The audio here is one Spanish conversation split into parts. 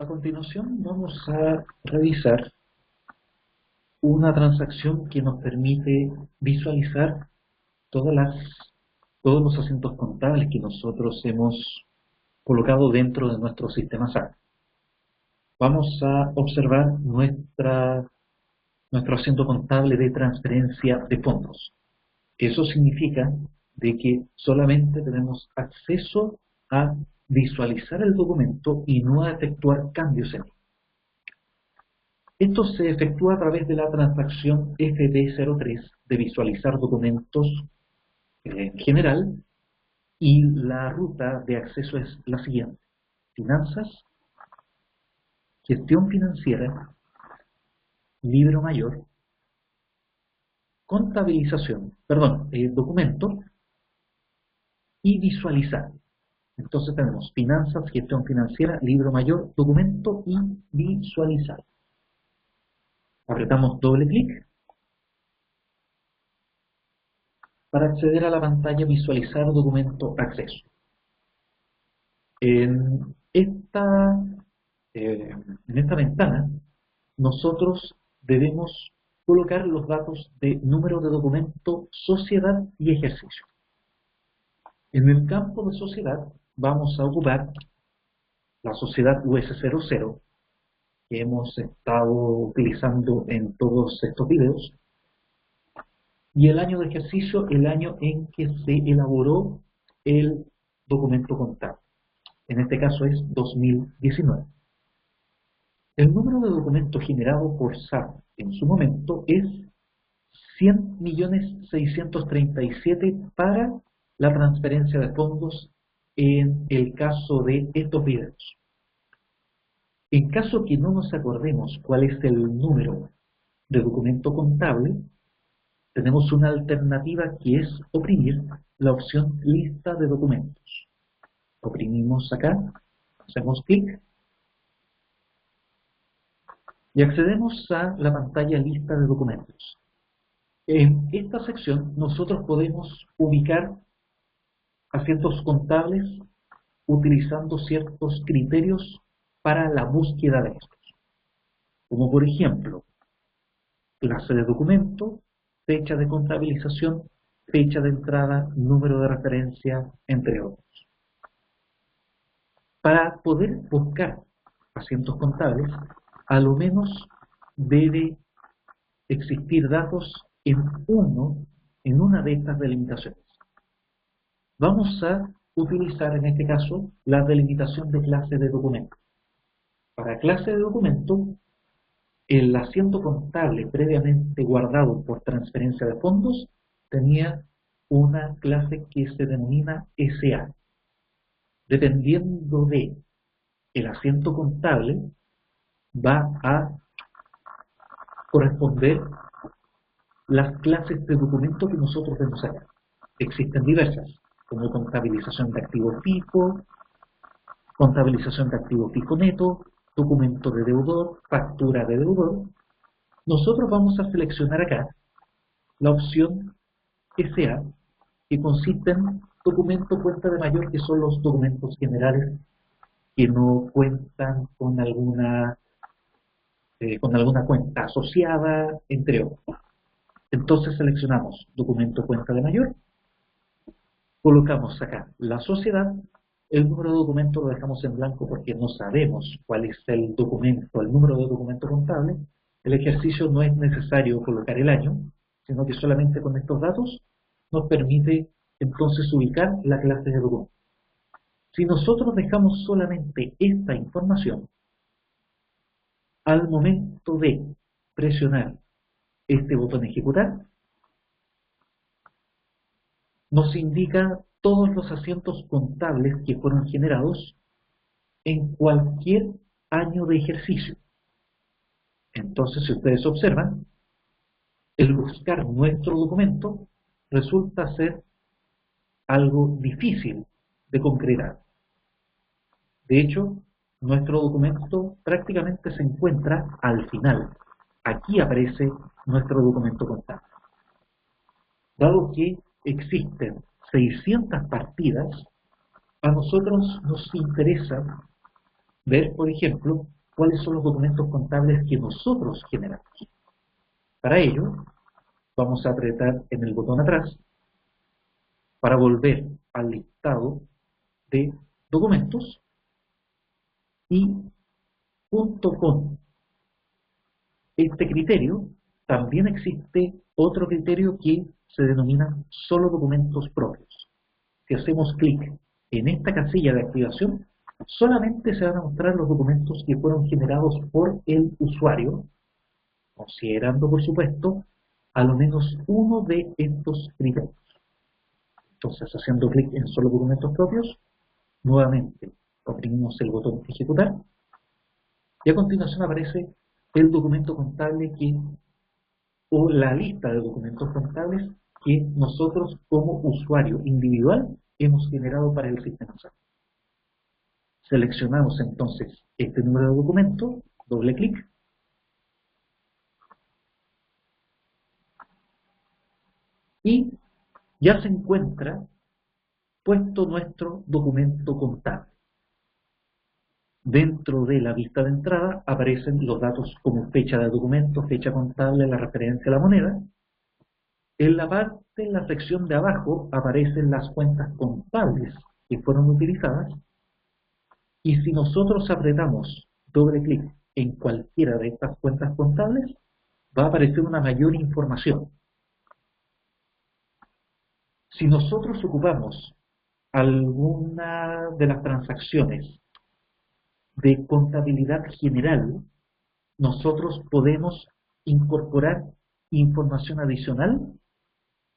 A continuación vamos a revisar una transacción que nos permite visualizar todas todos los asientos contables que nosotros hemos colocado dentro de nuestro sistema SAP. Vamos a observar nuestro asiento contable de transferencia de fondos. Eso significa de que solamente tenemos acceso a visualizar el documento y no a efectuar cambios en él. Esto se efectúa a través de la transacción FD03 de visualizar documentos en general, y la ruta de acceso es la siguiente: finanzas, gestión financiera, libro mayor, contabilización, documento y visualizar. Entonces tenemos finanzas, gestión financiera, libro mayor, documento y visualizar. Apretamos doble clic para acceder a la pantalla Visualizar documento acceso. En esta, en esta ventana nosotros debemos colocar los datos de número de documento, sociedad y ejercicio. En el campo de sociedad vamos a ocupar la sociedad US00 que hemos estado utilizando en todos estos videos, y el año de ejercicio, el año en que se elaboró el documento contable. En este caso es 2019. El número de documentos generado por SAP en su momento es 100.637.000 para la transferencia de fondos en el caso de estos videos. En caso que no nos acordemos cuál es el número de documento contable, tenemos una alternativa que es oprimir la opción lista de documentos. Oprimimos acá, hacemos clic y accedemos a la pantalla lista de documentos. En esta sección nosotros podemos ubicar asientos contables utilizando ciertos criterios para la búsqueda de estos, como por ejemplo clase de documento, fecha de contabilización, fecha de entrada, número de referencia, entre otros. Para poder buscar asientos contables, a lo menos debe existir datos en una de estas delimitaciones. Vamos a utilizar en este caso la delimitación de clase de documento. Para clase de documento, el asiento contable previamente guardado por transferencia de fondos tenía una clase que se denomina SA. Dependiendo de el asiento contable, va a corresponder las clases de documento que nosotros vemos acá. Existen diversas, como contabilización de activo fijo, contabilización de activo fijo neto, documento de deudor, factura de deudor. Nosotros vamos a seleccionar acá la opción SA, que consiste en documento cuenta de mayor, que son los documentos generales que no cuentan con alguna cuenta asociada, entre otros. Entonces seleccionamos documento cuenta de mayor, colocamos acá la sociedad, el número de documento lo dejamos en blanco porque no sabemos cuál es el documento, el número de documento contable. El ejercicio no es necesario colocar el año, sino que solamente con estos datos nos permite entonces ubicar la clase de documento. Si nosotros dejamos solamente esta información, al momento de presionar este botón ejecutar, nos indica todos los asientos contables que fueron generados en cualquier año de ejercicio. Entonces, si ustedes observan, el buscar nuestro documento resulta ser algo difícil de concretar. De hecho, nuestro documento prácticamente se encuentra al final. Aquí aparece nuestro documento contable. Dado que existen 600 partidas, a nosotros nos interesa ver, por ejemplo, cuáles son los documentos contables que nosotros generamos. Para ello, vamos a apretar en el botón atrás para volver al listado de documentos y junto con este criterio también existe otro criterio que se denomina solo documentos propios. Si hacemos clic en esta casilla de activación, solamente se van a mostrar los documentos que fueron generados por el usuario, considerando, por supuesto, a lo menos uno de estos criterios. Entonces, haciendo clic en solo documentos propios, nuevamente oprimimos el botón ejecutar y a continuación aparece el documento contable o la lista de documentos contables que nosotros como usuario individual hemos generado para el sistema SAP. Seleccionamos entonces este número de documento, doble clic, y ya se encuentra puesto nuestro documento contable. Dentro de la vista de entrada aparecen los datos como fecha de documento, fecha contable, la referencia a la moneda. En la sección de abajo aparecen las cuentas contables que fueron utilizadas. Y si nosotros apretamos doble clic en cualquiera de estas cuentas contables, va a aparecer una mayor información. Si nosotros ocupamos alguna de las transacciones de contabilidad general, nosotros podemos incorporar información adicional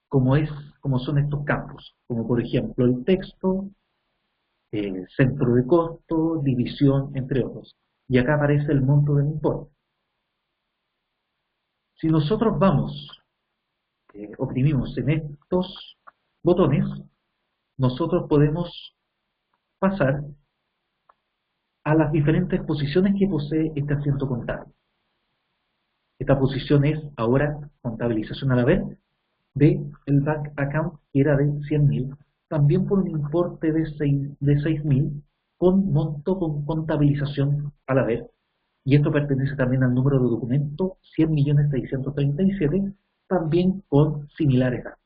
como son estos campos, como por ejemplo el texto, centro de costo, división, entre otros. Y acá aparece el monto del importe. Si nosotros oprimimos en estos botones, nosotros podemos pasar a las diferentes posiciones que posee este asiento contable. Esta posición es ahora contabilización a la vez del bank account, que era de 100.000, también por un importe de 6.000, con monto con contabilización a la vez. Y esto pertenece también al número de documento 100.637.000, también con similares datos.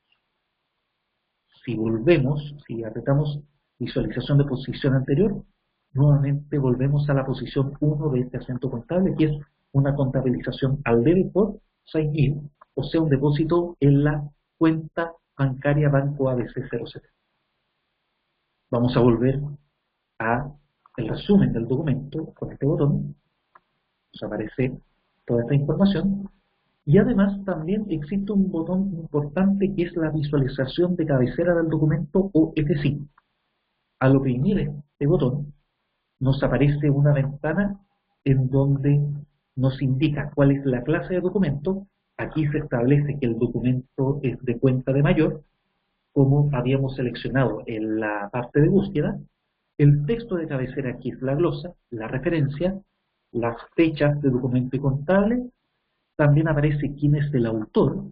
Si apretamos visualización de posición anterior, nuevamente volvemos a la posición 1 de este asiento contable, que es una contabilización al debe por 6.000, o sea, un depósito en la cuenta bancaria Banco ABC 07. Vamos a volver a el resumen del documento con este botón. Nos aparece toda esta información. Y además también existe un botón importante que es la visualización de cabecera del documento o FSI. Al oprimir este botón, nos aparece una ventana en donde nos indica cuál es la clase de documento. Aquí se establece que el documento es de cuenta de mayor, como habíamos seleccionado en la parte de búsqueda. El texto de cabecera aquí es la glosa, la referencia, las fechas de documento y contable. También aparece quién es el autor,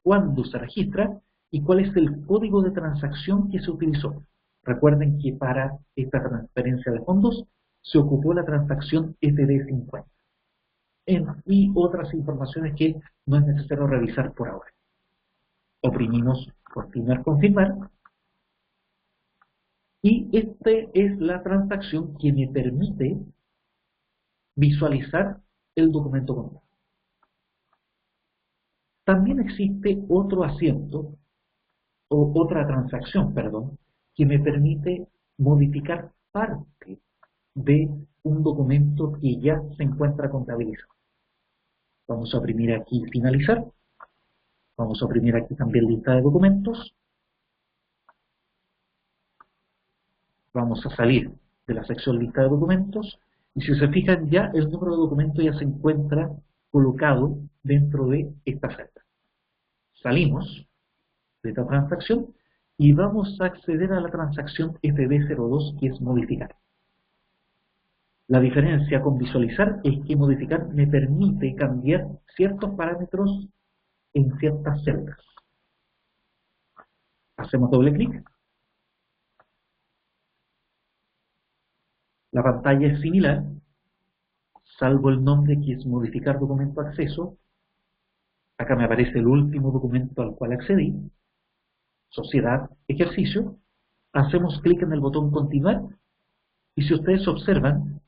cuándo se registra y cuál es el código de transacción que se utilizó. Recuerden que para esta transferencia de fondos se ocupó la transacción FD50. Y otras informaciones que no es necesario revisar por ahora. Oprimimos continuar, confirmar. Y esta es la transacción que me permite visualizar el documento contable. También existe otro asiento, o otra transacción, perdón, que me permite modificar parte de un documento que ya se encuentra contabilizado. Vamos a oprimir aquí finalizar. Vamos a oprimir aquí también lista de documentos. Vamos a salir de la sección lista de documentos. Y si se fijan, ya el número de documentos ya se encuentra colocado dentro de esta celda. Salimos de esta transacción y vamos a acceder a la transacción FD02, que es modificar. La diferencia con visualizar es que modificar me permite cambiar ciertos parámetros en ciertas celdas. Hacemos doble clic. La pantalla es similar, salvo el nombre que es modificar documento acceso. Acá me aparece el último documento al cual accedí, sociedad, ejercicio. Hacemos clic en el botón continuar y si ustedes observan,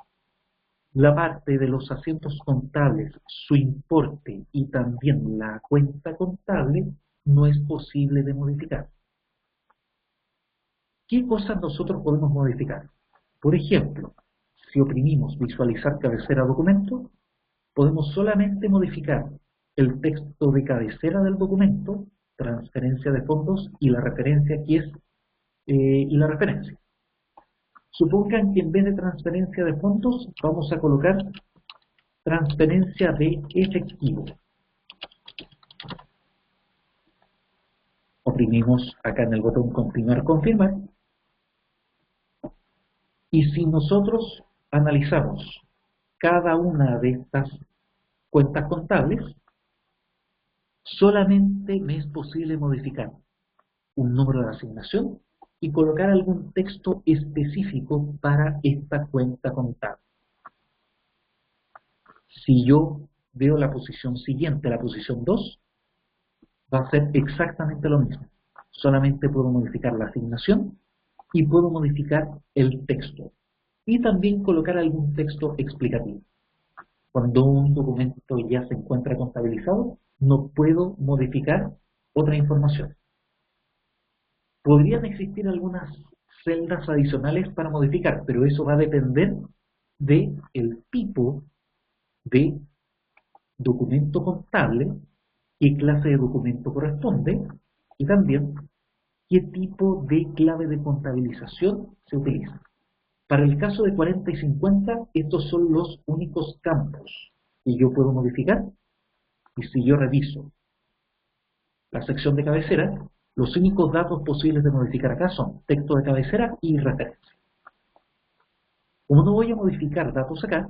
la parte de los asientos contables, su importe y también la cuenta contable no es posible de modificar. ¿Qué cosas nosotros podemos modificar? Por ejemplo, si oprimimos visualizar cabecera documento, podemos solamente modificar el texto de cabecera del documento, transferencia de fondos y la referencia que es y la referencia. Supongan que en vez de transferencia de fondos vamos a colocar transferencia de efectivo. Oprimimos acá en el botón continuar, confirmar. Y si nosotros analizamos cada una de estas cuentas contables, solamente me es posible modificar un número de asignación y colocar algún texto específico para esta cuenta contable. Si yo veo la posición siguiente, la posición 2, va a ser exactamente lo mismo. Solamente puedo modificar la asignación y puedo modificar el texto. Y también colocar algún texto explicativo. Cuando un documento ya se encuentra contabilizado, no puedo modificar otra información. Podrían existir algunas celdas adicionales para modificar, pero eso va a depender del tipo de documento contable, qué clase de documento corresponde y también qué tipo de clave de contabilización se utiliza. Para el caso de 40 y 50, estos son los únicos campos que yo puedo modificar. Y si yo reviso la sección de cabecera, los únicos datos posibles de modificar acá son texto de cabecera y referencia. Como no voy a modificar datos acá,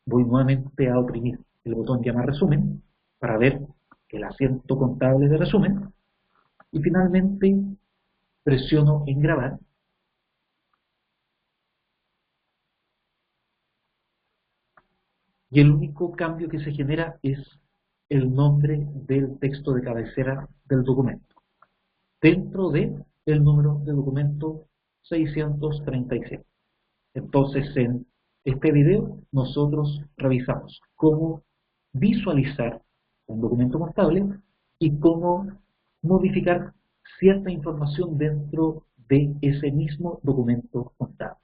voy nuevamente a oprimir el botón llamar resumen para ver el asiento contable de resumen y finalmente presiono en grabar. Y el único cambio que se genera es el nombre del texto de cabecera del documento, dentro de el número de documento 637. Entonces, en este video nosotros revisamos cómo visualizar un documento contable y cómo modificar cierta información dentro de ese mismo documento contable.